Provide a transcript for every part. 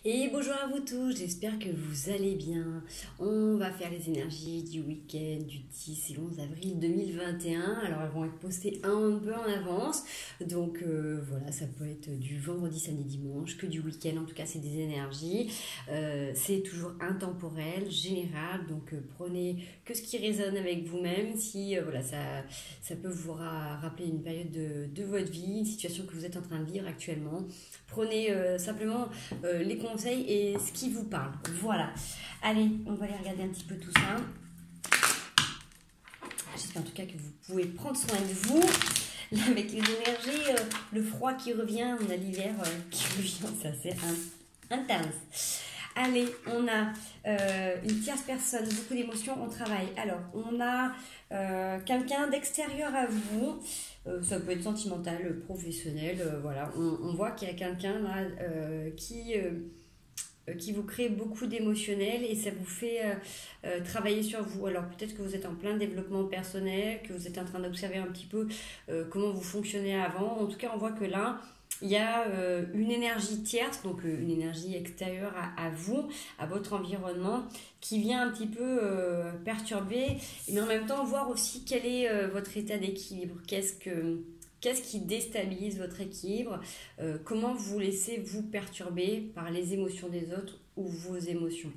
Et bonjour à vous tous, j'espère que vous allez bien. On va faire les énergies du week-end du 10 et 11 avril 2021. Alors elles vont être postées un peu en avance. Donc voilà, ça peut être du vendredi, samedi, dimanche, que du week-end. En tout cas, c'est des énergies. C'est toujours intemporel, général. Donc prenez que ce qui résonne avec vous-même. Si voilà, ça peut vous rappeler une période de votre vie, une situation que vous êtes en train de vivre actuellement. Prenez simplement les conseils et ce qui vous parle. Voilà. Allez, on va aller regarder un petit peu tout ça. J'espère en tout cas que vous pouvez prendre soin de vous. Là, avec les énergies, le froid qui revient, on a l'hiver qui revient. C'est assez intense. Allez, on a une tierce personne, beaucoup d'émotions, on travaille. Alors, on a quelqu'un d'extérieur à vous. Ça peut être sentimental, professionnel, voilà. On voit qu'il y a quelqu'un là qui vous crée beaucoup d'émotionnel et ça vous fait travailler sur vous. Alors peut-être que vous êtes en plein développement personnel, que vous êtes en train d'observer un petit peu comment vous fonctionnez avant. En tout cas, on voit que là, il y a une énergie tierce, donc une énergie extérieure à vous, à votre environnement, qui vient un petit peu perturber, mais en même temps voir aussi quel est votre état d'équilibre, qu'est-ce qui déstabilise votre équilibre, comment vous laissez vous perturber par les émotions des autres ou vos émotions.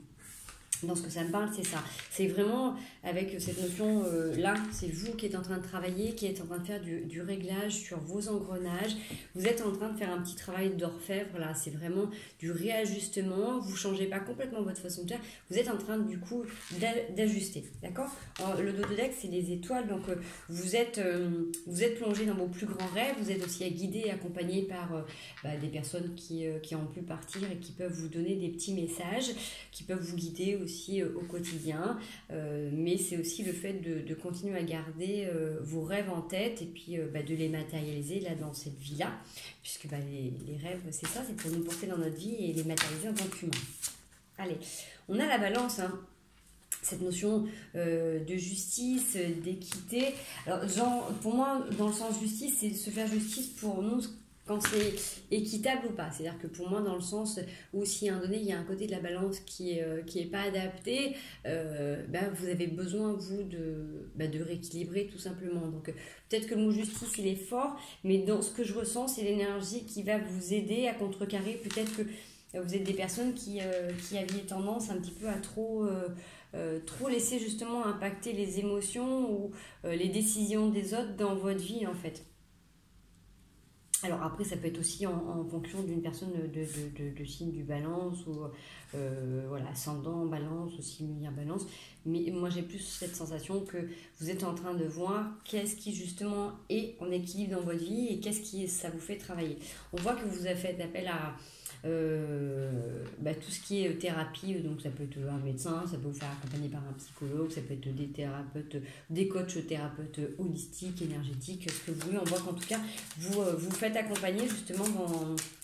Dans ce que ça me parle, c'est ça. C'est vraiment avec cette notion là, c'est vous qui êtes en train de travailler, qui êtes en train de faire du réglage sur vos engrenages. Vous êtes en train de faire un petit travail d'orfèvre là. C'est vraiment du réajustement. Vous changez pas complètement votre façon de faire. Vous êtes en train du coup d'ajuster, d'accord. Le dos de deck, c'est les étoiles. Donc vous êtes plongé dans vos plus grands rêves. Vous êtes aussi guidé et accompagné par des personnes qui ont pu partir et qui peuvent vous donner des petits messages, qui peuvent vous guider aussi au quotidien, mais c'est aussi le fait de continuer à garder vos rêves en tête et puis de les matérialiser là dans cette vie-là, puisque les rêves, c'est ça, c'est pour nous porter dans notre vie et les matérialiser en tant qu'humain. Allez, on a la balance, hein. Cette notion de justice, d'équité. Alors, pour moi, dans le sens justice, c'est se faire justice pour nous quand c'est équitable ou pas. C'est-à-dire que pour moi, dans le sens où si à un moment donné, il y a un côté de la balance qui est pas adapté, vous avez besoin, vous, de rééquilibrer tout simplement. Donc, peut-être que le mot justice, il est fort, mais dans ce que je ressens, c'est l'énergie qui va vous aider à contrecarrer. Peut-être que vous êtes des personnes qui avaient tendance un petit peu à trop laisser justement impacter les émotions ou les décisions des autres dans votre vie, en fait. Alors après, ça peut être aussi en fonction d'une personne de signe du balance ou ascendant balance, aussi lumière balance. Mais moi, j'ai plus cette sensation que vous êtes en train de voir qu'est-ce qui justement est en équilibre dans votre vie et qu'est-ce qui ça vous fait travailler. On voit que vous avez fait appel à tout ce qui est thérapie, donc ça peut être un médecin, ça peut vous faire accompagner par un psychologue, ça peut être des thérapeutes, des coachs thérapeutes holistiques, énergétiques, ce que vous voulez. On voit qu'en tout cas vous faites accompagner justement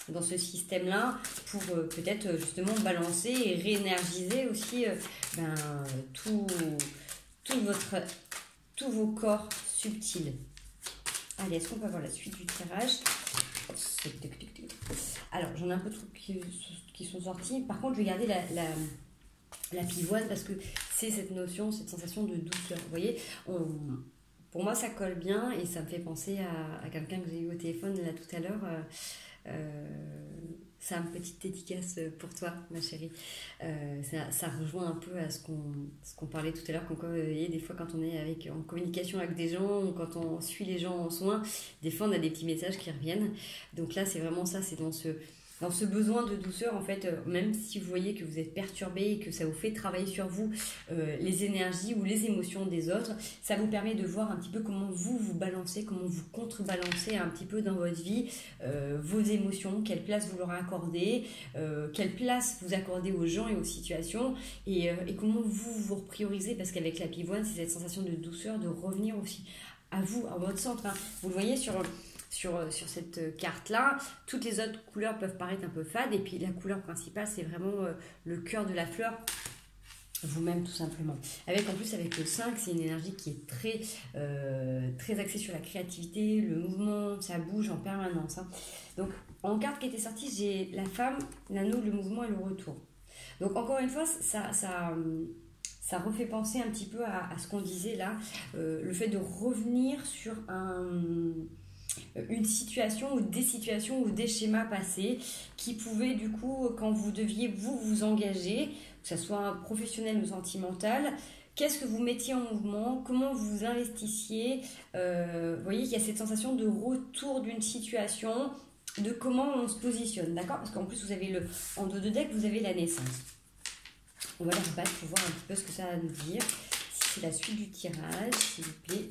dans ce système-là pour peut-être justement balancer et réénergiser aussi tous vos corps subtils. Allez, est-ce qu'on peut avoir la suite du tirage? Alors, j'en ai un peu de trucs qui sont sortis. Par contre, je vais garder la pivoine parce que c'est cette notion, cette sensation de douceur. Vous voyez, pour moi, ça colle bien et ça me fait penser à quelqu'un que j'ai eu au téléphone là tout à l'heure. C'est une petite dédicace pour toi, ma chérie. Ça rejoint un peu à ce qu'on parlait tout à l'heure. Vous voyez, des fois, quand on est en communication avec des gens ou quand on suit les gens en soins, des fois, on a des petits messages qui reviennent. Donc là, c'est vraiment ça. C'est dans ce besoin de douceur, en fait, même si vous voyez que vous êtes perturbé et que ça vous fait travailler sur vous, les énergies ou les émotions des autres, ça vous permet de voir un petit peu comment vous balancez, comment vous contrebalancez un petit peu dans votre vie vos émotions, quelle place vous leur accordez, quelle place vous accordez aux gens et aux situations et comment vous repriorisez, parce qu'avec la pivoine, c'est cette sensation de douceur, de revenir aussi à vous, à votre centre, hein. Vous le voyez sur cette carte-là, toutes les autres couleurs peuvent paraître un peu fades, et puis la couleur principale, c'est vraiment le cœur de la fleur. vous-même tout simplement. Avec en plus avec le 5, c'est une énergie qui est très axée sur la créativité, le mouvement, ça bouge en permanence. Hein. Donc en carte qui était sortie, j'ai la femme, l'anneau, le mouvement et le retour. Donc encore une fois, ça refait penser un petit peu à ce qu'on disait là, le fait de revenir sur une situation ou des situations ou des schémas passés qui pouvaient du coup, quand vous deviez vous engager, que ce soit professionnel ou sentimental, qu'est-ce que vous mettiez en mouvement, comment vous investissiez, vous voyez qu'il y a cette sensation de retour d'une situation, de comment on se positionne, d'accord? Parce qu'en plus vous avez en dos de deck, vous avez la naissance. On va la rebattre pour voir un petit peu ce que ça va nous dire. Si c'est la suite du tirage, s'il vous plaît.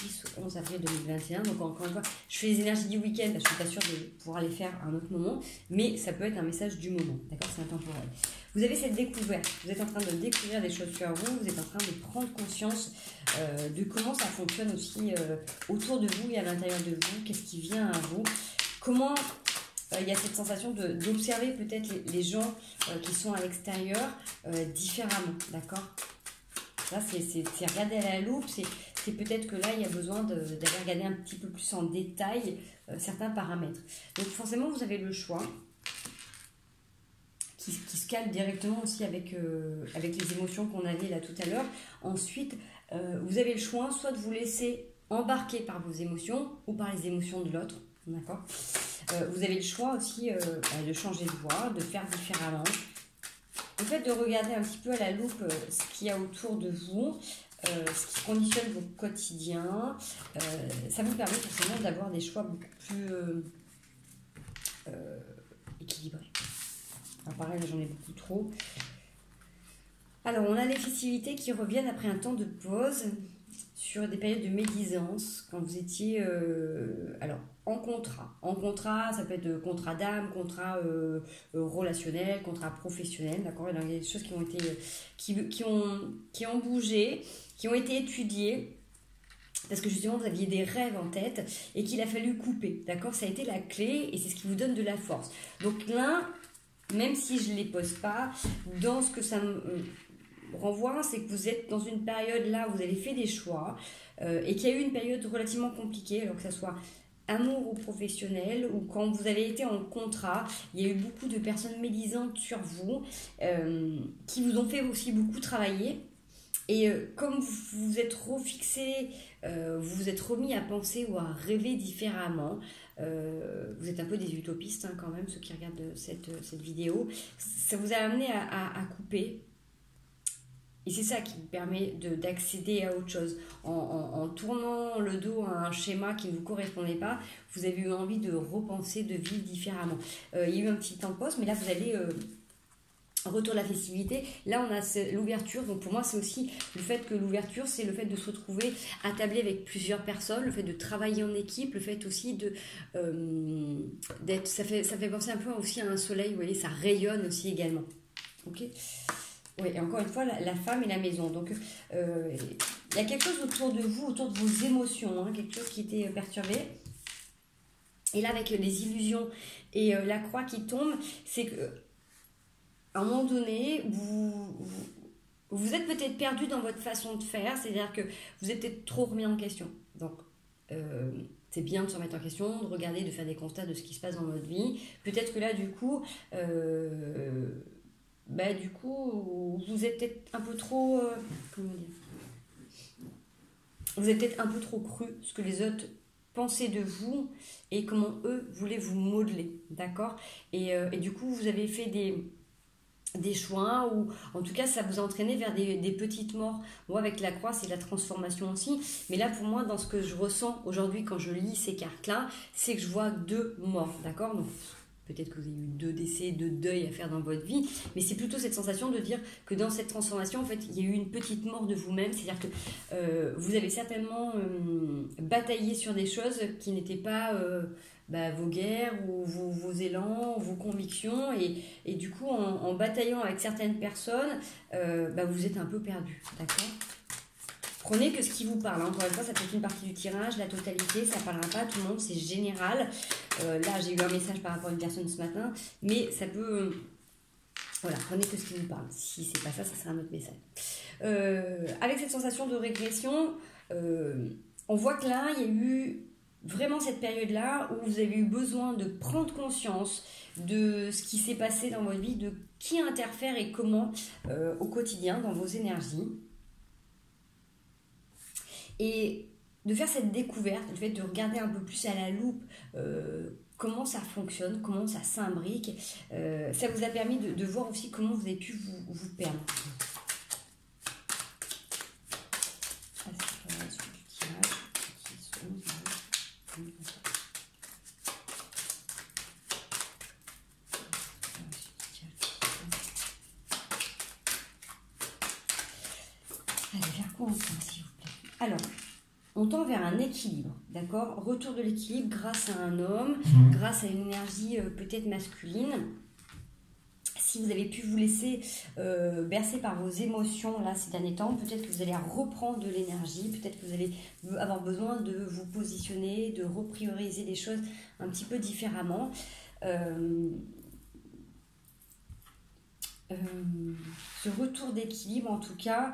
10 au 11 avril 2021. Donc encore une fois, je fais les énergies du week-end. Je ne suis pas sûre de pouvoir les faire à un autre moment. Mais ça peut être un message du moment. D'accord? C'est intemporel. Vous avez cette découverte. Vous êtes en train de découvrir des choses sur vous. Vous êtes en train de prendre conscience de comment ça fonctionne aussi autour de vous et à l'intérieur de vous. Qu'est-ce qui vient à vous? Comment... il y a cette sensation d'observer peut-être les gens qui sont à l'extérieur différemment, d'accord? Là, c'est regarder à la loupe, c'est peut-être que là, il y a besoin d'aller regarder un petit peu plus en détail certains paramètres. Donc forcément, vous avez le choix qui se cale directement aussi avec les émotions qu'on avait là tout à l'heure. Ensuite, vous avez le choix soit de vous laisser embarquer par vos émotions ou par les émotions de l'autre, d'accord? Vous avez le choix aussi de changer de voie, de faire différemment. Le fait de regarder un petit peu à la loupe ce qu'il y a autour de vous, ce qui conditionne votre quotidien, ça vous permet forcément d'avoir des choix beaucoup plus équilibrés. Alors pareil, j'en ai beaucoup trop. Alors, on a les festivités qui reviennent après un temps de pause sur des périodes de médisance, quand vous étiez en contrat. En contrat, ça peut être contrat d'âme, contrat relationnel, contrat professionnel, d'accord? Il y a des choses qui ont été qui ont bougé, qui ont été étudiées, parce que justement vous aviez des rêves en tête et qu'il a fallu couper, d'accord? Ça a été la clé et c'est ce qui vous donne de la force. Donc là, même si je ne les pose pas, dans ce que ça me renvoie, c'est que vous êtes dans une période là où vous avez fait des choix et qu'il y a eu une période relativement compliquée, alors que ça soit amour ou professionnel, ou quand vous avez été en contrat, il y a eu beaucoup de personnes médisantes sur vous qui vous ont fait aussi beaucoup travailler. Et comme vous vous êtes refixé, vous vous êtes remis à penser ou à rêver différemment, vous êtes un peu des utopistes quand même, ceux qui regardent cette vidéo, ça vous a amené à couper. Et c'est ça qui vous permet d'accéder à autre chose. En tournant le dos à un schéma qui ne vous correspondait pas, vous avez eu envie de repenser, de vivre différemment. Il y a eu un petit temps de pause, mais là vous allez... retour de la festivité, là on a l'ouverture, donc pour moi c'est aussi le fait que l'ouverture c'est le fait de se retrouver attablé avec plusieurs personnes, le fait de travailler en équipe, le fait aussi d'être, ça fait penser un peu aussi à un soleil, vous voyez, ça rayonne aussi également, ok? Oui, et encore une fois, la femme et la maison, donc il y a quelque chose autour de vous, autour de vos émotions, quelque chose qui était perturbé. Et là avec les illusions et la croix qui tombe, c'est que à un moment donné, vous êtes peut-être perdu dans votre façon de faire, c'est-à-dire que vous êtes peut-être trop remis en question. Donc, c'est bien de se remettre en question, de regarder, de faire des constats de ce qui se passe dans votre vie. Peut-être que là, du coup, vous êtes peut-être un peu trop... comment dire, vous êtes peut-être un peu trop cru ce que les autres pensaient de vous et comment eux voulaient vous modeler, d'accord? Et du coup, vous avez fait des choix, ou en tout cas ça vous a entraîné vers des petites morts. Moi avec la croix c'est la transformation aussi, mais là pour moi dans ce que je ressens aujourd'hui quand je lis ces cartes là, c'est que je vois 2 morts, d'accord? Donc peut-être que vous avez eu 2 décès, 2 deuils à faire dans votre vie, mais c'est plutôt cette sensation de dire que dans cette transformation en fait il y a eu une petite mort de vous-même, c'est-à-dire que vous avez certainement bataillé sur des choses qui n'étaient pas vos guerres ou vos élans, vos convictions, et du coup en bataillant avec certaines personnes, vous êtes un peu perdu, d'accord? Prenez que ce qui vous parle, encore une fois ça peut être une partie du tirage, la totalité, ça ne parlera pas à tout le monde, c'est général. Là j'ai eu un message par rapport à une personne ce matin, mais ça peut Voilà, prenez que ce qui vous parle. Si c'est pas ça, ça sera un autre message. Avec cette sensation de régression, on voit que là, il y a eu vraiment cette période-là où vous avez eu besoin de prendre conscience de ce qui s'est passé dans votre vie, de qui interfère et comment au quotidien dans vos énergies. Et de faire cette découverte, le fait de regarder un peu plus à la loupe comment ça fonctionne, comment ça s'imbrique, ça vous a permis de voir aussi comment vous avez pu vous perdre. Allez, vers quoi on tend, s'il vous plaît? Alors, on tend vers un équilibre, d'accord? Retour de l'équilibre grâce à un homme, grâce à une énergie peut-être masculine. Si vous avez pu vous laisser bercer par vos émotions là ces derniers temps, peut-être que vous allez reprendre de l'énergie, peut-être que vous allez avoir besoin de vous positionner, de reprioriser les choses un petit peu différemment. Ce retour d'équilibre, en tout cas,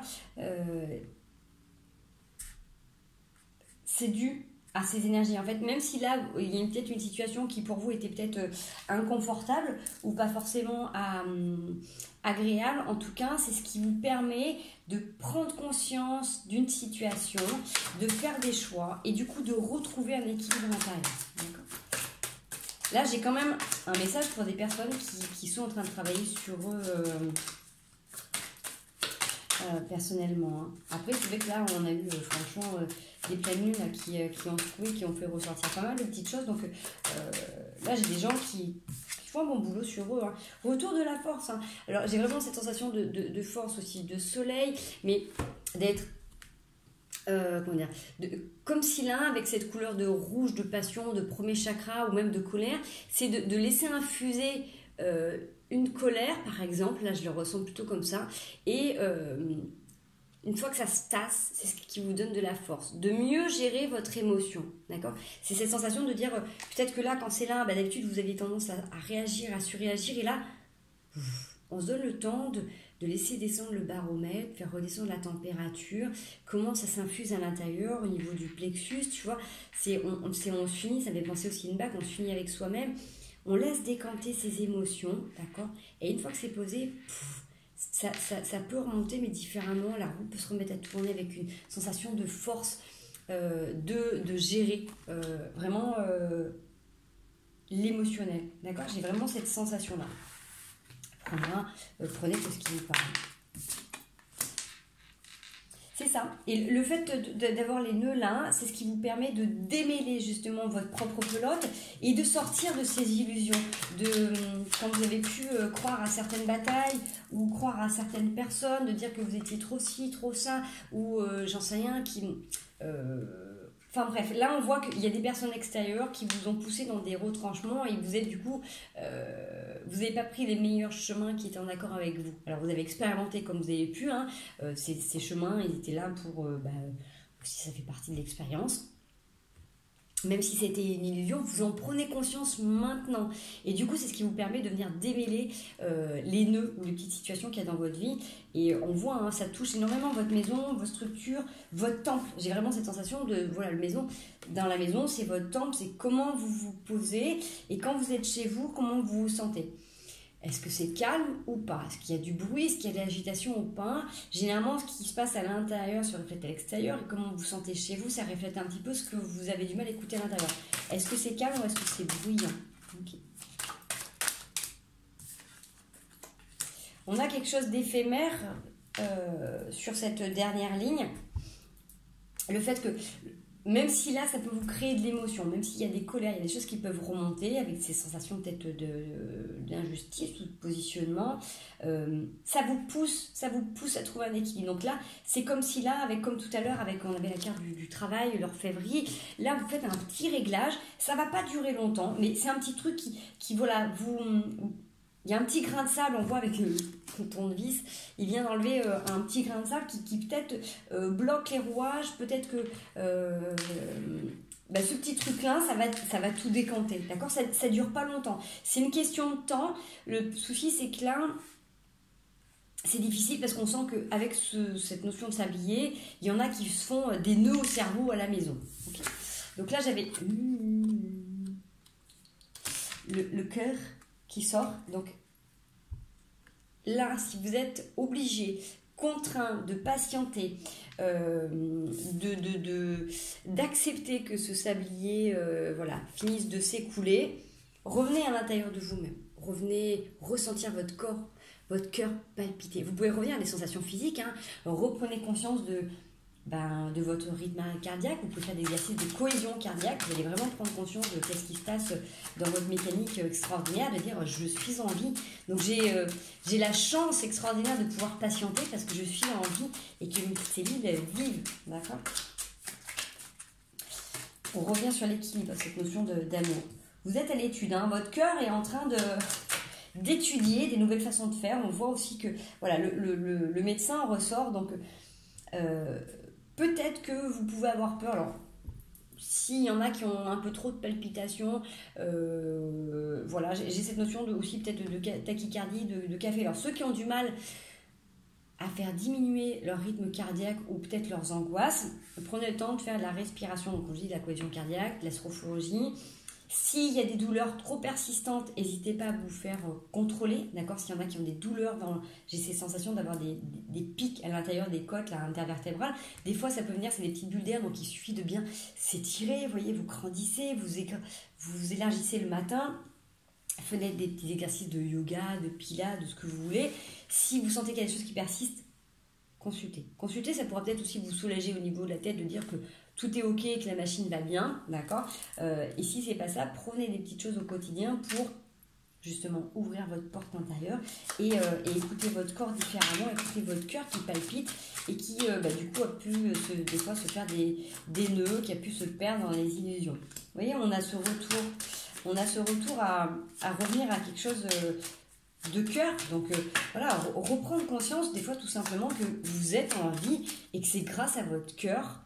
c'est dû à ces énergies. En fait, même si là, il y a peut-être une situation qui pour vous était peut-être inconfortable ou pas forcément agréable, en tout cas, c'est ce qui vous permet de prendre conscience d'une situation, de faire des choix et du coup de retrouver un équilibre intérieur. D'accord ? Là, j'ai quand même un message pour des personnes qui sont en train de travailler sur eux personnellement. Hein. Après, c'est vrai que là, on a eu franchement des pleines lunes là, qui ont trouvé, qui ont fait ressortir pas mal de petites choses. Donc là, j'ai des gens qui font un bon boulot sur eux. Hein. Retour de la force. Hein. Alors, j'ai vraiment cette sensation de force aussi, de soleil, mais d'être... comment dire, comme si là, avec cette couleur de rouge, de passion, de premier chakra ou même de colère, c'est de laisser infuser une colère, par exemple, là je le ressens plutôt comme ça, et une fois que ça se tasse, c'est ce qui vous donne de la force, de mieux gérer votre émotion, d'accord? C'est cette sensation de dire, peut-être que là, quand c'est là, bah, d'habitude vous aviez tendance à réagir, à surréagir, et là, on se donne le temps de laisser descendre le baromètre, faire redescendre la température, comment ça s'infuse à l'intérieur, au niveau du plexus, tu vois, on se finit, ça me fait penser aussi à une bague, on se finit avec soi-même, on laisse décanter ses émotions, d'accord? Et une fois que c'est posé, ça peut remonter, mais différemment, la roue peut se remettre à tourner avec une sensation de force, de gérer vraiment l'émotionnel, d'accord? J'ai vraiment cette sensation-là. Prenez tout ce qui vous parle. C'est ça. Et le fait d'avoir les nœuds là, c'est ce qui vous permet de démêler justement votre propre pelote et de sortir de ces illusions. Quand vous avez pu croire à certaines batailles ou croire à certaines personnes, de dire que vous étiez trop ci, trop ça, ou j'en sais rien, Enfin bref, là on voit qu'il y a des personnes extérieures qui vous ont poussé dans des retranchements et vous êtes du coup, vous n'avez pas pris les meilleurs chemins qui étaient en accord avec vous. Alors vous avez expérimenté comme vous avez pu, hein, ces chemins, ils étaient là pour, aussi ça fait partie de l'expérience. Même si c'était une illusion, vous en prenez conscience maintenant. Et du coup, c'est ce qui vous permet de venir démêler les nœuds ou les petites situations qu'il y a dans votre vie. Et on voit, hein, ça touche énormément votre maison, vos structures, votre temple. J'ai vraiment cette sensation de, voilà, dans la maison, c'est votre temple, c'est comment vous vous posez. Et quand vous êtes chez vous, comment vous vous sentez. Est-ce que c'est calme ou pas? Est-ce qu'il y a du bruit? Est-ce qu'il y a de l'agitation ou pas? Généralement, ce qui se passe à l'intérieur se reflète à l'extérieur. Et comment vous vous sentez chez vous, ça reflète un petit peu ce que vous avez du mal à écouter à l'intérieur. Est-ce que c'est calme ou est-ce que c'est bruyant? Okay. On a quelque chose d'éphémère sur cette dernière ligne. Le fait que... Même si là, ça peut vous créer de l'émotion, même s'il y a des colères, il y a des choses qui peuvent remonter avec ces sensations peut-être d'injustice ou de positionnement, ça vous pousse à trouver un équilibre. Donc là, c'est comme si là, comme tout à l'heure, on avait la carte du travail, l'orfèvrerie, là, vous faites un petit réglage, ça va pas durer longtemps, mais c'est un petit truc qui voilà, il y a un petit grain de sable, on voit avec le tournevis, il vient d'enlever un petit grain de sable qui peut-être bloque les rouages, peut-être que ce petit truc-là, ça va tout décanter, d'accord? Ça dure pas longtemps. C'est une question de temps. Le souci, c'est que là, c'est difficile parce qu'on sent qu'avec cette notion de sablier, il y en a qui se font des nœuds au cerveau à la maison. Okay. Donc là, j'avais le cœur qui sort. Donc là, si vous êtes obligé, contraint de patienter, d'accepter que ce sablier voilà, finisse de s'écouler, revenez à l'intérieur de vous-même. Revenez ressentir votre corps, votre cœur palpiter. Vous pouvez revenir à des sensations physiques. Hein. Reprenez conscience de votre rythme cardiaque. Vous pouvez faire des exercices de cohésion cardiaque. Vous allez vraiment prendre conscience de ce qui se passe dans votre mécanique extraordinaire, de dire je suis en vie. Donc j'ai la chance extraordinaire de pouvoir patienter parce que je suis en vie et que mes petites cellules vivent. D'accord ? On revient sur l'équilibre, cette notion d'amour. Vous êtes à l'étude. Hein. Votre cœur est en train d'étudier des nouvelles façons de faire. On voit aussi que voilà, le médecin ressort. Donc peut-être que vous pouvez avoir peur. Alors, s'il y en a qui ont un peu trop de palpitations, voilà, j'ai cette notion aussi peut-être de tachycardie, de café. Alors, ceux qui ont du mal à faire diminuer leur rythme cardiaque ou peut-être leurs angoisses, prenez le temps de faire de la respiration. Donc, on dit de la cohésion cardiaque, de la sophrologie. S'il y a des douleurs trop persistantes, n'hésitez pas à vous faire contrôler, d'accord ? S'il y en a qui ont des douleurs, j'ai ces sensations d'avoir des pics à l'intérieur des côtes, là, intervertébrales. Des fois, ça peut venir, c'est des petites bulles d'air, donc il suffit de bien s'étirer, vous voyez, vous grandissez, vous élargissez le matin. Faites des petits exercices de yoga, de pilates, de ce que vous voulez. Si vous sentez qu'il y a des choses qui persistent, consultez. Consultez, ça pourra peut-être aussi vous soulager au niveau de la tête, de dire que tout est ok, que la machine va bien, d'accord ? Et si c'est pas ça, prenez des petites choses au quotidien pour justement ouvrir votre porte intérieure et écouter votre corps différemment, écouter votre cœur qui palpite et qui du coup a pu des fois se faire des nœuds, qui a pu se perdre dans les illusions. Vous voyez, on a ce retour à revenir à quelque chose de cœur. Donc voilà, reprendre conscience des fois tout simplement que vous êtes en vie et que c'est grâce à votre cœur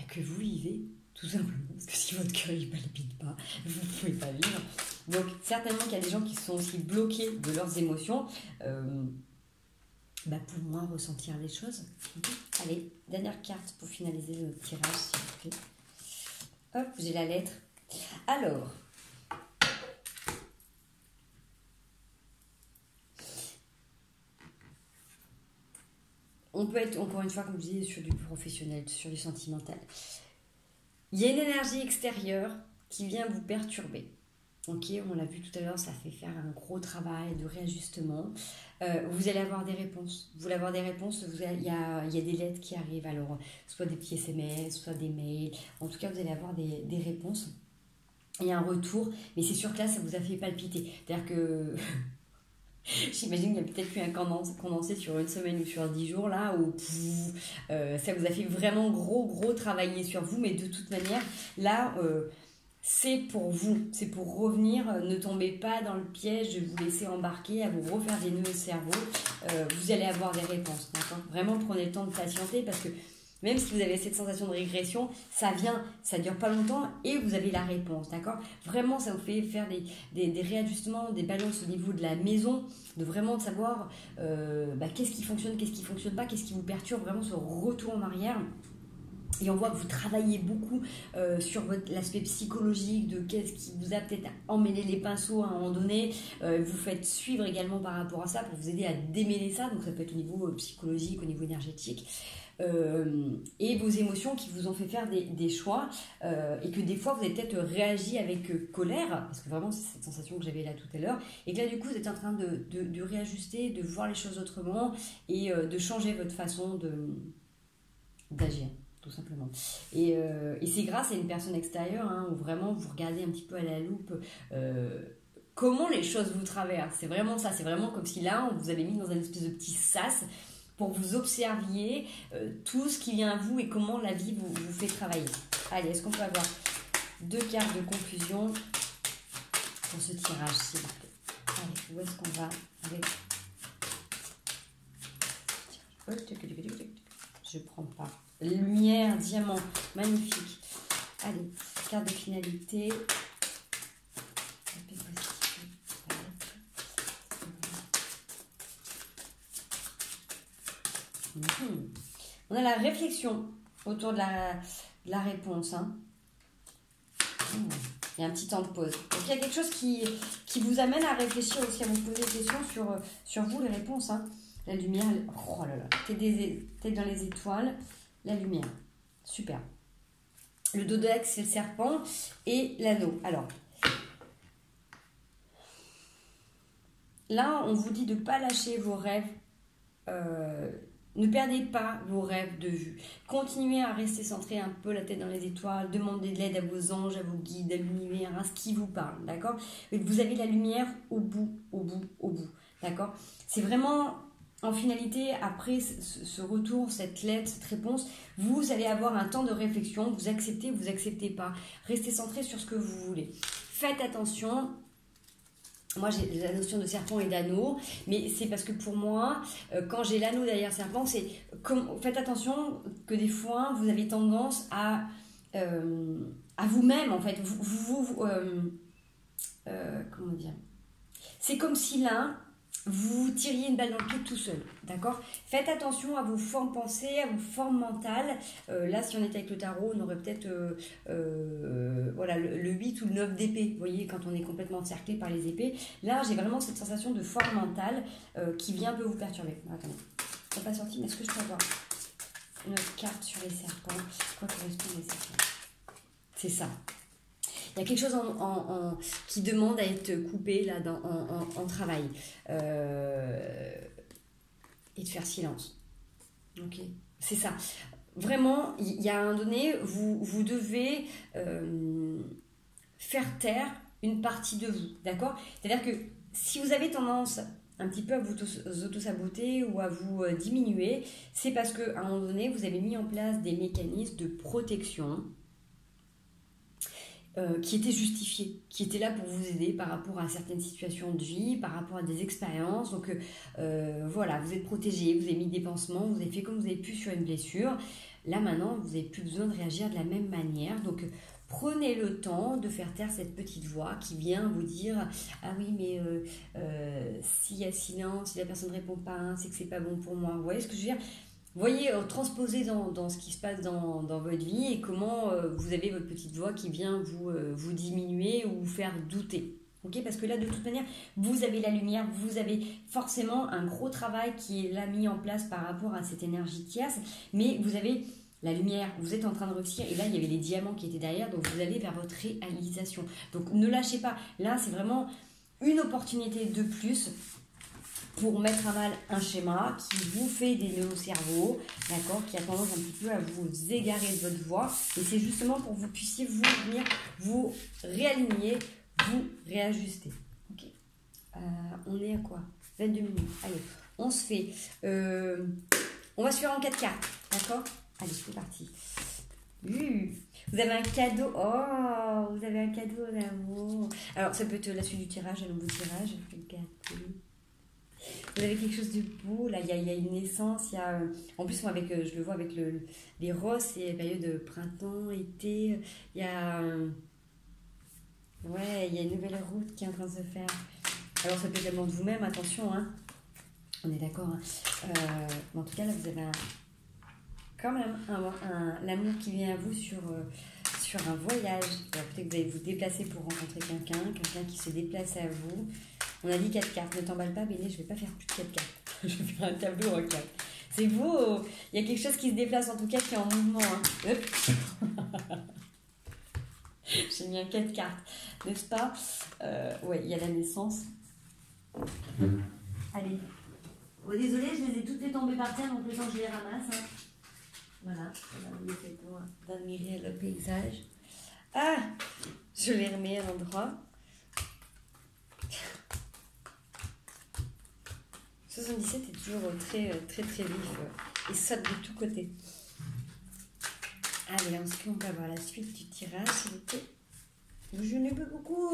que vous vivez, tout simplement. Parce que si votre cœur ne palpite pas, vous ne pouvez pas vivre. Donc certainement qu'il y a des gens qui sont aussi bloqués de leurs émotions pour moins ressentir les choses. Allez, dernière carte pour finaliser le tirage, s'il vous plaît. Hop, j'ai la lettre. Alors, on peut être, encore une fois, comme je disais, sur du professionnel, sur du sentimental. Il y a une énergie extérieure qui vient vous perturber. Ok, on l'a vu tout à l'heure, ça fait faire un gros travail de réajustement. Vous allez avoir des réponses. Vous allez avoir des réponses, il y a des lettres qui arrivent, alors soit des petits SMS, soit des mails. En tout cas, vous allez avoir des réponses et un retour. Mais c'est sûr que là, ça vous a fait palpiter. C'est-à-dire que... J'imagine qu'il y a peut-être eu un condensé sur une semaine ou sur 10 jours là où ça vous a fait vraiment gros travailler sur vous, mais de toute manière là c'est pour vous, c'est pour revenir. Ne tombez pas dans le piège de vous laisser embarquer à vous refaire des nœuds au cerveau. Vous allez avoir des réponses, d'accord ? Vraiment prenez le temps de patienter parce que même si vous avez cette sensation de régression, ça vient, ça dure pas longtemps et vous avez la réponse, d'accord ? Vraiment, ça vous fait faire des réajustements, des balances au niveau de la maison, de vraiment savoir qu'est-ce qui fonctionne pas, qu'est-ce qui vous perturbe, vraiment ce retour en arrière. Et on voit que vous travaillez beaucoup sur l'aspect psychologique de qu'est-ce qui vous a peut-être emmêlé les pinceaux à un moment donné. Vous faites suivre également par rapport à ça pour vous aider à démêler ça. Donc ça peut être au niveau psychologique, au niveau énergétique. Et vos émotions qui vous ont fait faire des choix et que des fois vous avez peut-être réagi avec colère, parce que vraiment c'est cette sensation que j'avais là tout à l'heure, et que là du coup vous êtes en train de réajuster, de voir les choses autrement et de changer votre façon d'agir, tout simplement. Et c'est grâce à une personne extérieure où vraiment vous regardez un petit peu à la loupe comment les choses vous traversent. C'est vraiment ça, c'est vraiment comme si là on vous avait mis dans un espèce de petit sas pour que vous observiez tout ce qui vient à vous et comment la vie vous fait travailler. Allez, est-ce qu'on peut avoir 2 cartes de conclusion pour ce tirage, s'il vous plaît ? Allez, où est-ce qu'on va avec... Je ne prends pas. Lumière, diamant, magnifique. Allez, carte de finalité. On a la réflexion autour de la réponse. Hein. Il y a un petit temps de pause. Donc il y a quelque chose qui vous amène à réfléchir aussi, à vous poser des questions sur vous, les réponses. Hein. La lumière, oh là là, tête dans les étoiles, la lumière. Super. Le dodex, c'est le serpent et l'anneau. Alors, là, on vous dit de ne pas lâcher vos rêves. Ne perdez pas vos rêves de vue. Continuez à rester centré un peu la tête dans les étoiles. Demandez de l'aide à vos anges, à vos guides, à l'univers, à ce qui vous parle. D'accord? Vous avez la lumière au bout. D'accord? C'est vraiment... En finalité, après ce retour, cette lettre, cette réponse, vous allez avoir un temps de réflexion, vous acceptez pas. Restez centré sur ce que vous voulez. Faites attention. Moi, j'ai la notion de serpent et d'anneau, mais c'est parce que pour moi, quand j'ai l'anneau derrière serpent, faites attention que des fois, vous avez tendance à vous-même, en fait. Comment dire? C'est comme si là, vous tiriez une balle dans le pied tout seul, d'accord? Faites attention à vos formes pensées, à vos formes mentales. Là, si on était avec le tarot, on aurait peut-être voilà, le 8 ou le 9 d'épée. Vous voyez, quand on est complètement encerclé par les épées. Là, j'ai vraiment cette sensation de forme mentale qui vient un peu vous perturber. Attendez, c'est pas sorti, mais est-ce que je peux avoir une autre carte sur les serpents? Quoi correspondent les serpents? C'est ça. Il y a quelque chose qui demande à être coupé là, en travail. Et de faire silence. Ok, c'est ça. Vraiment, il y a un donné, vous devez faire taire une partie de vous. D'accord? C'est-à-dire que si vous avez tendance un petit peu à vous auto-saboter ou à vous diminuer, c'est parce qu'à un moment donné, vous avez mis en place des mécanismes de protection qui étaient justifiés, qui étaient là pour vous aider par rapport à certaines situations de vie, par rapport à des expériences. Donc voilà, vous êtes protégé, vous avez mis des pansements, vous avez fait comme vous avez pu sur une blessure. Là maintenant, vous n'avez plus besoin de réagir de la même manière. Donc prenez le temps de faire taire cette petite voix qui vient vous dire « Ah oui, mais s'il y a silence, si la personne ne répond pas, hein, c'est que c'est pas bon pour moi. » Vous voyez ce que je veux dire? Vous voyez, transposer dans ce qui se passe dans votre vie et comment vous avez votre petite voix qui vient vous diminuer ou vous faire douter. Okay, parce que là, de toute manière, vous avez la lumière, vous avez forcément un gros travail qui est là mis en place par rapport à cette énergie tierce, mais vous avez la lumière, vous êtes en train de réussir et là, il y avait les diamants qui étaient derrière, donc vous allez vers votre réalisation. Donc ne lâchez pas, là, c'est vraiment une opportunité de plus pour mettre à mal un schéma qui vous fait des nœuds au cerveau, d'accord, qui a tendance un petit peu à vous égarer de votre voie. Et c'est justement pour que vous puissiez venir vous réaligner, vous réajuster. Ok. On est à quoi? 22 minutes. Allez, on se fait... on va se faire en 4 cartes, d'accord? Allez, c'est parti. Vous avez un cadeau. Oh, vous avez un cadeau d'amour. Alors, ça peut être la suite du tirage, un nouveau tirage. Regardez. Vous avez quelque chose de beau, là, il y a une naissance, il y a... En plus, moi, je le vois avec les roses, c'est la période de printemps, été, il y a... Ouais, il y a une nouvelle route qui est en train de se faire. Alors, ça peut être l'amour de vous-même, attention, hein. On est d'accord, hein. En tout cas, là, vous avez quand même l'amour qui vient à vous sur un voyage. Alors, peut-être que vous allez vous déplacer pour rencontrer quelqu'un qui se déplace à vous. On a dit 4 cartes, ne t'emballe pas, Béné, je ne vais pas faire plus de 4 cartes. Je vais faire un tableau en 4. C'est beau, il y a quelque chose qui se déplace, en tout cas, qui est en mouvement. Hein. J'ai mis un 4 cartes, n'est-ce pas? Ouais, il y a la naissance. Allez. Oh, désolée, je les ai toutes tombées par terre, donc le temps que je les ramasse. Hein. Voilà, on va essayer d'admirer le paysage. Ah, je les remets à l'endroit. 77 est toujours très vif et saute de tous côtés. Allez, ensuite on va voir la suite du tirage, s'il vous plaît. Je n'ai pas beaucoup.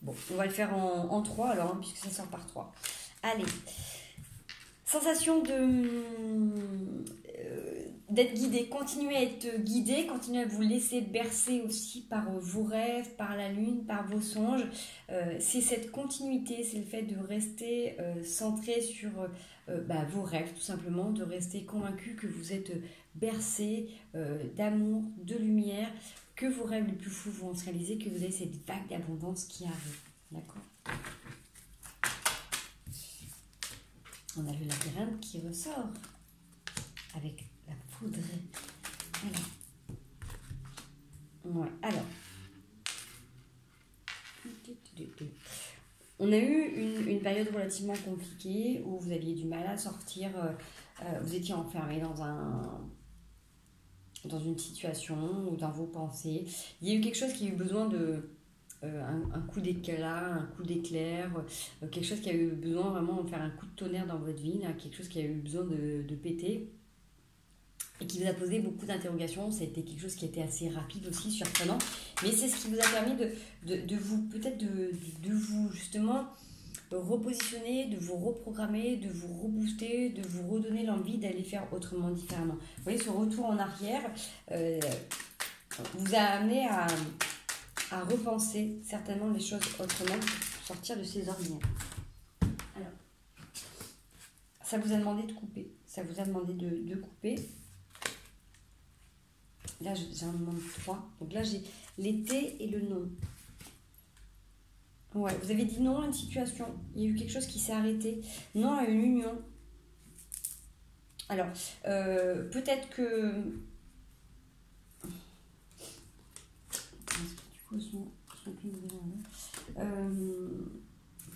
Bon, on va le faire en 3 alors, hein, puisque ça sort par 3. Allez. Sensation d'être guidé, continuez à être guidé, continuez à vous laisser bercer aussi par vos rêves, par la lune, par vos songes. C'est cette continuité, c'est le fait de rester centré sur vos rêves tout simplement, de rester convaincu que vous êtes bercé d'amour, de lumière, que vos rêves les plus fous vont se réaliser, que vous avez cette vague d'abondance qui arrive. D'accord ? On a le labyrinthe qui ressort avec la poudre. Alors. On a eu une période relativement compliquée où vous aviez du mal à sortir. Vous étiez enfermé dans une situation ou dans vos pensées. Il y a eu quelque chose qui a eu besoin de... un coup d'éclat, un coup d'éclair, quelque chose qui a eu besoin vraiment de faire un coup de tonnerre dans votre vie, là, quelque chose qui a eu besoin de péter et qui vous a posé beaucoup d'interrogations. Ça a été quelque chose qui a été assez rapide aussi, surprenant, mais c'est ce qui vous a permis de vous, peut-être de vous justement repositionner, de vous reprogrammer, de vous rebooster, de vous redonner l'envie d'aller faire autrement, différemment. Vous voyez, ce retour en arrière vous a amené à repenser certainement les choses autrement pour sortir de ces ornières. Alors, ça vous a demandé de couper. Ça vous a demandé de couper. Là, j'en demande 3. Donc là, j'ai l'été et le non. Ouais, vous avez dit non à une situation. Il y a eu quelque chose qui s'est arrêté. Non à une union. Alors, peut-être que...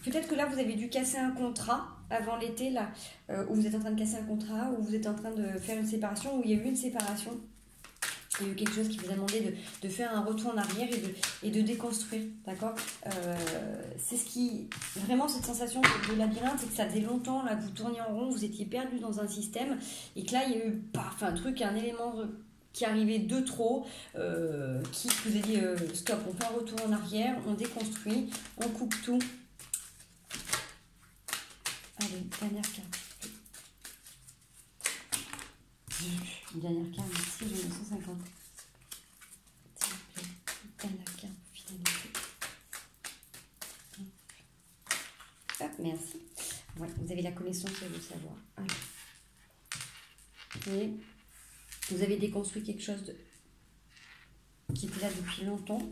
peut-être que là vous avez dû casser un contrat avant l'été là, où vous êtes en train de casser un contrat, où vous êtes en train de faire une séparation, où il y a eu une séparation. Il y a eu quelque chose qui vous a demandé de faire un retour en arrière et de déconstruire, d'accord. C'est ce qui... Vraiment, cette sensation de labyrinthe, c'est que ça faisait longtemps là, que vous tourniez en rond, vous étiez perdu dans un système, et que là, il y a eu un truc, un élément qui arrivait de trop, qui vous a dit stop, on fait un retour en arrière, on déconstruit, on coupe tout. Allez, dernière carte. Une dernière carte, merci, j'ai 950. S'il vous plaît, dernière carte, finalité. Hop, merci. Ouais, vous avez la connaissance et le savoir. Allez. Et vous avez déconstruit quelque chose qui était là depuis longtemps.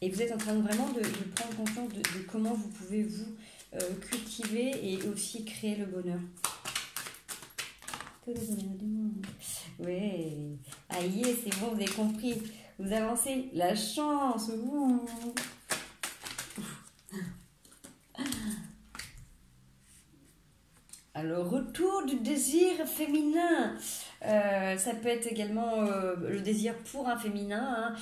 Et vous êtes en train vraiment de prendre conscience de comment vous pouvez vous cultiver et aussi créer le bonheur. Que le bonheur du monde. Ouais. Aïe, c'est bon, vous avez compris. Vous avancez. La chance. Ouh. Alors, retour du désir féminin. Ça peut être également le désir pour un féminin,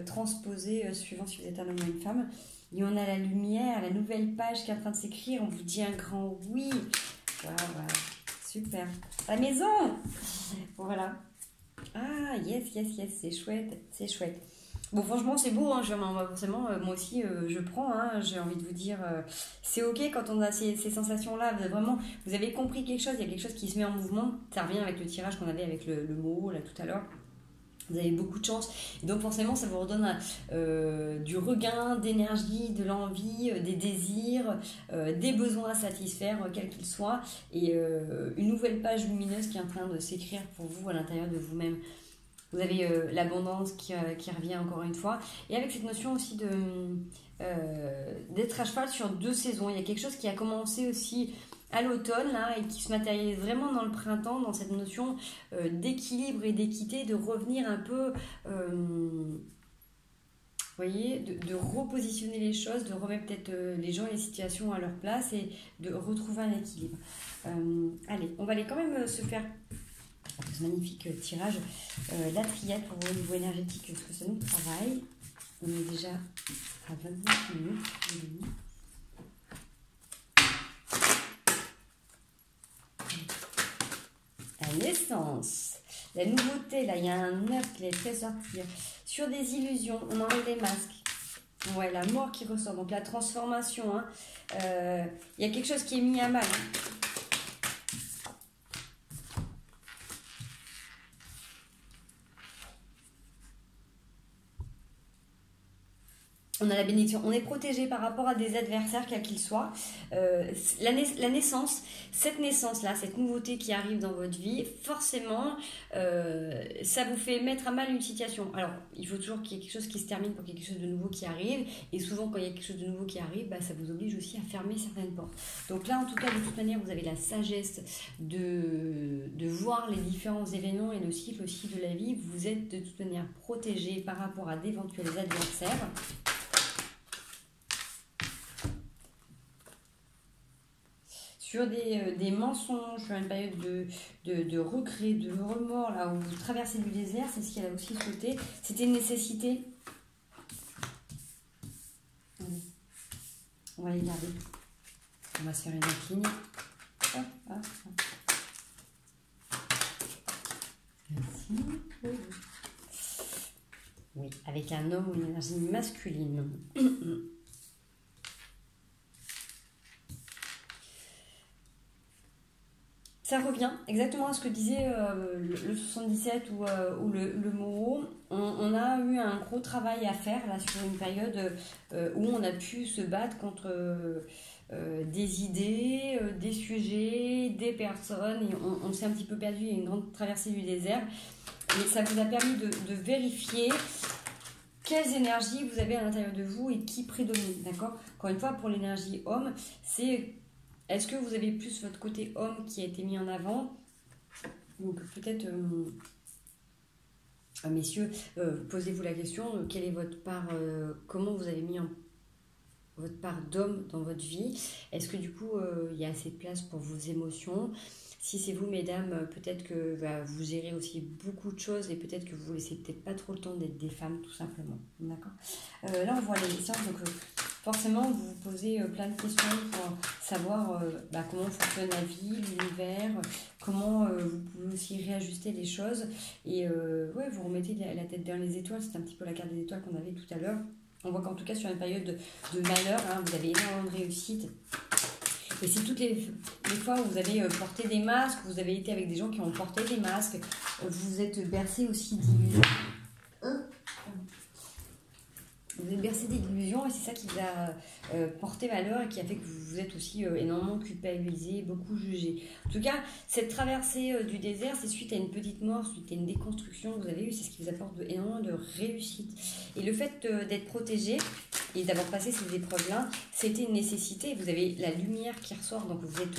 transposé suivant si vous êtes un homme ou une femme. Et on a la lumière, la nouvelle page qui est en train de s'écrire. On vous dit un grand oui. Voilà. Super. La maison. Voilà. Ah, yes, c'est chouette, c'est chouette. Bon, franchement, c'est beau, hein. Forcément, moi aussi, je prends, hein. J'ai envie de vous dire, c'est ok quand on a ces sensations-là. Vous avez compris quelque chose, il y a quelque chose qui se met en mouvement. Ça revient avec le tirage qu'on avait avec le mot, là, tout à l'heure. Vous avez beaucoup de chance. Et donc, forcément, ça vous redonne du regain, d'énergie, de l'envie, des désirs, des besoins à satisfaire, quels qu'ils soient. Et une nouvelle page lumineuse qui est en train de s'écrire pour vous à l'intérieur de vous-même. Vous avez l'abondance qui revient encore une fois. Et avec cette notion aussi d'être à cheval sur 2 saisons. Il y a quelque chose qui a commencé aussi à l'automne là, et qui se matérialise vraiment dans le printemps, dans cette notion d'équilibre et d'équité, de revenir un peu, vous voyez, de repositionner les choses, de remettre peut-être les gens et les situations à leur place et de retrouver un équilibre. Allez, on va aller quand même se faire ce magnifique tirage, la triade pour voir au niveau énergétique ce que ça nous travaille. On est déjà à 29 minutes. La naissance, la nouveauté, là il y a un œuf qui est fait sortir. Sur des illusions, on enlève les masques. Ouais, la mort qui ressort, donc la transformation. Il y a quelque chose qui est mis à mal. On a la bénédiction, on est protégé par rapport à des adversaires, quels qu'ils soient. La naissance, cette naissance-là, cette nouveauté qui arrive dans votre vie, forcément, ça vous fait mettre à mal une situation. Alors, il faut toujours qu'il y ait quelque chose qui se termine pour qu'il y ait quelque chose de nouveau qui arrive. Et souvent, quand il y a quelque chose de nouveau qui arrive, ça vous oblige aussi à fermer certaines portes. Donc là, en tout cas, de toute manière, vous avez la sagesse de voir les différents événements et le cycle aussi de la vie. Vous êtes de toute manière protégé par rapport à d'éventuels adversaires. Sur des mensonges, sur une période de regret, de remords, là où vous traversez du désert, c'est ce qu'elle a aussi souhaité. C'était une nécessité. Allez. On va les garder. On va se faire une autre ligne. Hop, hop, hop. Merci. Oui. Oui, avec un homme ou une énergie masculine. Ça revient exactement à ce que disait le 77 ou le Moreau. On a eu un gros travail à faire là sur une période où on a pu se battre contre des idées, des sujets, des personnes. Et on s'est un petit peu perdu, il y a une grande traversée du désert. Et ça vous a permis de vérifier quelles énergies vous avez à l'intérieur de vous et qui prédomine. D'accord ? Encore une fois, pour l'énergie homme, c'est... Est-ce que vous avez plus votre côté homme qui a été mis en avant? Donc peut-être, messieurs, posez-vous la question, quelle est votre part, comment vous avez mis votre part d'homme dans votre vie? Est-ce que du coup, il y a assez de place pour vos émotions? Si c'est vous, mesdames, peut-être que vous gérez aussi beaucoup de choses et peut-être que vous ne laissez peut-être pas trop le temps d'être des femmes, tout simplement. D'accord. Là, on voit les séances, donc forcément, vous vous posez plein de questions pour savoir comment fonctionne la vie, l'univers, comment vous pouvez aussi réajuster les choses. Et vous remettez la tête dans les étoiles, c'est un petit peu la carte des étoiles qu'on avait tout à l'heure. On voit qu'en tout cas, sur une période de malheur, vous avez énormément de réussite. Et c'est toutes les fois où vous avez porté des masques, vous avez été avec des gens qui ont porté des masques, vous êtes bercé aussi d'illusions. Vous êtes bercé d'illusions et c'est ça qui vous a porté malheur et qui a fait que vous êtes aussi énormément culpabilisé, beaucoup jugé. En tout cas, cette traversée du désert, c'est suite à une petite mort, suite à une déconstruction que vous avez eue, c'est ce qui vous apporte énormément de réussite. Et le fait d'être protégé et d'avoir passé ces épreuves-là, c'était une nécessité. Vous avez la lumière qui ressort, donc vous êtes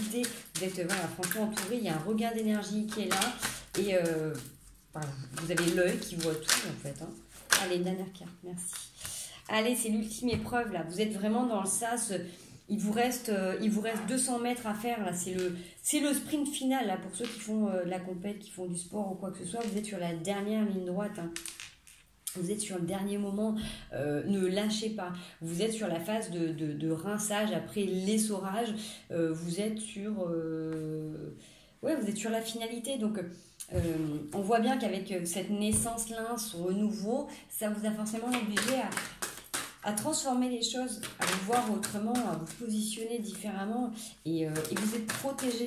guidé, vous êtes franchement entouré, il y a un regain d'énergie qui est là et vous avez l'œil qui voit tout en fait. Allez, dernière carte, merci. Allez, c'est l'ultime épreuve là. Vous êtes vraiment dans le sas. Il vous reste 200 mètres à faire là. C'est le sprint final là pour ceux qui font la compète, qui font du sport ou quoi que ce soit. Vous êtes sur la dernière ligne droite. Vous êtes sur le dernier moment. Ne lâchez pas. Vous êtes sur la phase de rinçage après l'essorage. Vous êtes sur vous êtes sur la finalité. Donc on voit bien qu'avec cette naissance-là, ce renouveau, ça vous a forcément obligé à transformer les choses, à vous voir autrement, à vous positionner différemment. Et vous êtes protégé.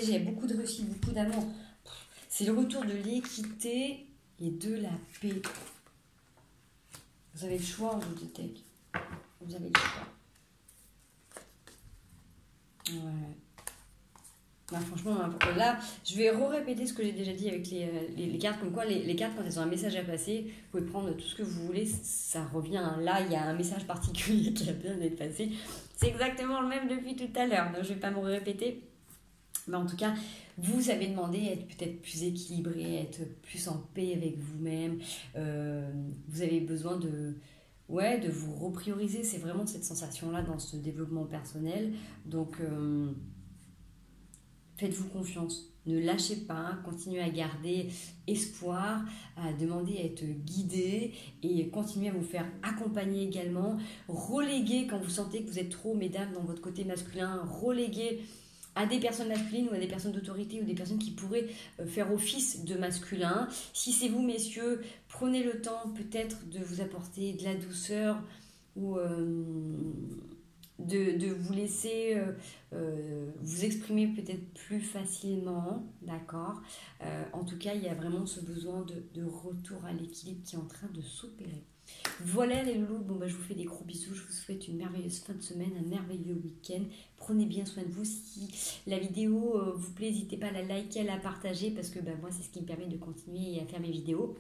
Il y a beaucoup de réussite, beaucoup d'amour. C'est le retour de l'équité et de la paix. Vous avez le choix en jeu de tech. Vous avez le choix. Ouais. Non, franchement, là, je vais répéter ce que j'ai déjà dit avec les cartes, comme quoi les cartes, quand elles ont un message à passer, vous pouvez prendre tout ce que vous voulez, ça revient. Là, il y a un message particulier qui a besoin d'être passé. C'est exactement le même depuis tout à l'heure, donc je ne vais pas me répéter. Mais en tout cas, vous avez demandé à être peut-être plus équilibré, à être plus en paix avec vous-même. Vous avez besoin de vous reprioriser. C'est vraiment cette sensation-là dans ce développement personnel. Donc, faites-vous confiance, ne lâchez pas, continuez à garder espoir, à demander à être guidé et continuez à vous faire accompagner également. Reléguez quand vous sentez que vous êtes trop, mesdames, dans votre côté masculin, reléguez à des personnes masculines ou à des personnes d'autorité ou des personnes qui pourraient faire office de masculin. Si c'est vous, messieurs, prenez le temps peut-être de vous apporter de la douceur ou de vous laisser vous exprimer peut-être plus facilement, d'accord. En tout cas, il y a vraiment ce besoin de retour à l'équilibre qui est en train de s'opérer. Voilà les loulous, bon bah je vous fais des gros bisous, je vous souhaite une merveilleuse fin de semaine, un merveilleux week-end. Prenez bien soin de vous. Si la vidéo vous plaît, n'hésitez pas à la liker, à la partager parce que bah, moi c'est ce qui me permet de continuer à faire mes vidéos.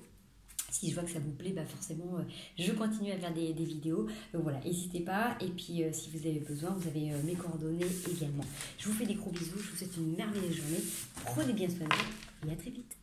Si je vois que ça vous plaît, bah forcément je continue à faire des vidéos. Donc voilà, n'hésitez pas. Et puis si vous avez besoin, vous avez mes coordonnées également. Je vous fais des gros bisous, je vous souhaite une merveilleuse journée. Prenez bien soin de vous et à très vite.